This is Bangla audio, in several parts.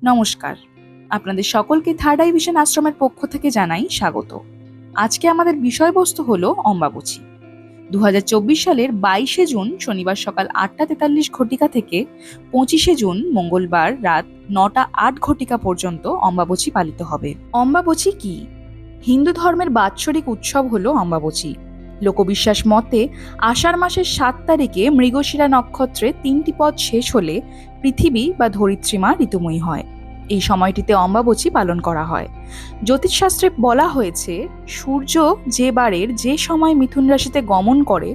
নমস্কার, আপনাদের সকলকে থার্ড আই ভিশন আশ্রমের পক্ষ থেকে জানাই স্বাগত। আজকে আমাদের বিষয়বস্তু হলো অম্বাবচী। 2024 সালের 22শে জুন শনিবার সকাল 8:43 ঘটিকা থেকে 25শে জুন মঙ্গলবার রাত 9টা 8 ঘটিকা পর্যন্ত অম্বাবচী পালিত হবে। অম্বাবচী কি? হিন্দু ধর্মের বাৎসরিক উৎসব হলো অম্বাবচী। লোকবিশ্বাস মতে আষাঢ় মাসের 7 তারিখে মৃগশিরা নক্ষত্রে 3টি পদ শেষ হলে পৃথিবী বা ধরিত্রীমা ঋতুময়ী হয়। এই সময়টিতে অম্বাবচী পালন করা হয়। জ্যোতিষশাস্ত্রে বলা হয়েছে, সূর্য যে বারের যে সময় মিথুন রাশিতে গমন করে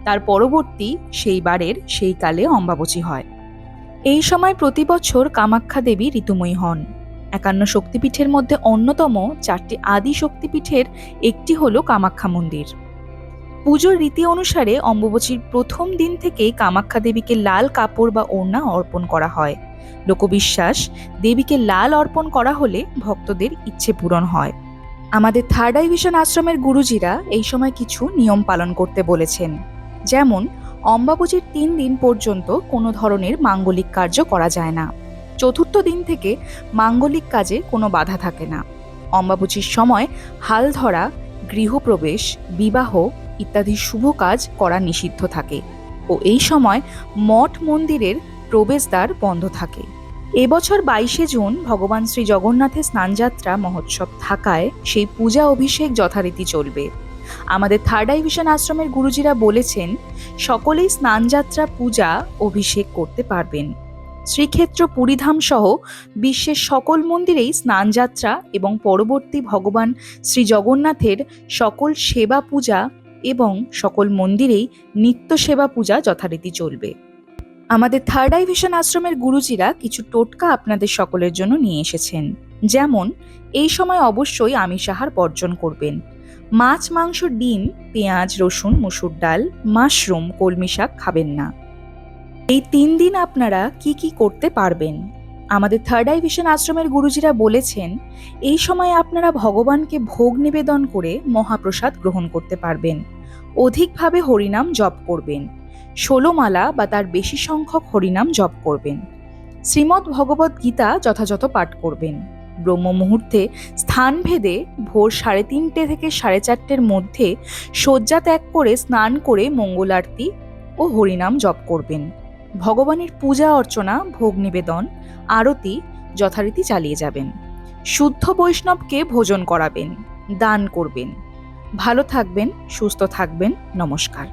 তার পরবর্তী সেই বারের সেই কালে অম্বাবচী হয়। এই সময় প্রতি বছর কামাখ্যা দেবী ঋতুময়ী হন। 51 শক্তিপীঠের মধ্যে অন্যতম 4টি আদি শক্তিপীঠের একটি হল কামাখ্যা মন্দির। পুজোর রীতি অনুসারে অম্বাবচীর প্রথম দিন থেকেই কামাখ্যা দেবীকে লাল কাপড় বা ওড়না অর্পণ করা হয়। লোকবিশ্বাস, দেবীকে লাল অর্পণ করা হলে ভক্তদের ইচ্ছে পূরণ হয়। আমাদের থার্ড আই ভিশন আশ্রমের গুরুজিরা এই সময় কিছু নিয়ম পালন করতে বলেছেন, যেমন অম্বাবচীর 3 দিন পর্যন্ত কোনো ধরনের মাঙ্গলিক কার্য করা যায় না। চতুর্থ দিন থেকে মাঙ্গলিক কাজে কোনো বাধা থাকে না। অম্বাবচীর সময় হাল ধরা, গৃহপ্রবেশ, বিবাহ ইত্যাদি শুভ কাজ করা নিষিদ্ধ থাকে ও এই সময় মঠ মন্দিরের প্রবেশদ্বার বন্ধ থাকে। এবছর 22শে জুন ভগবান শ্রী জগন্নাথের স্নানযাত্রা মহোৎসব থাকায় সেই পূজা অভিষেক যথারীতি চলবে। আমাদের থার্ড আই ভিশন আশ্রমের গুরুজিরা বলেছেন, সকলেই স্নানযাত্রা পূজা অভিষেক করতে পারবেন। শ্রীক্ষেত্র পুরীধাম সহ বিশ্বের সকল মন্দিরেই স্নানযাত্রা এবং পরবর্তী ভগবান শ্রী জগন্নাথের সকল সেবা পূজা এবং সকল মন্দিরেই নিত্য সেবা পূজা যথারীতি চলবে। আমাদের থার্ড আই ভিশন আশ্রমের গুরুজিরা কিছু টোটকা আপনাদের সকলের জন্য নিয়ে এসেছেন, যেমন এই সময় অবশ্যই আমিষ আহার বর্জন করবেন। মাছ, মাংস, ডিম, পেঁয়াজ, রসুন, মসুর ডাল, মাশরুম, কলমি শাক খাবেন না। এই 3 দিন আপনারা কি কি করতে পারবেন? আমাদের থার্ড আই ভিশন আশ্রমের গুরুজিরা বলেছেন, এই সময় আপনারা ভগবানকে ভোগ নিবেদন করে মহাপ্রসাদ গ্রহণ করতে পারবেন। অধিকভাবে হরিনাম জপ করবেন। 16 মালা বা তার বেশি সংখ্যক হরিনাম জপ করবেন। শ্রীমদ্ ভগবদ্ গীতা যথাযথ পাঠ করবেন। ব্রহ্ম মুহূর্তে স্থানভেদে ভোর 3:30 থেকে 4:30-র মধ্যে শয্যা ত্যাগ করে স্নান করে মঙ্গল আরতি ও হরিনাম জপ করবেন। ভগবানের পূজা অর্চনা, ভোগ নিবেদন, আরতি যথারীতি চালিয়ে যাবেন। শুদ্ধ বৈষ্ণবকে ভোজন করাবেন, দান করবেন। ভালো থাকবেন, সুস্থ থাকবেন। নমস্কার।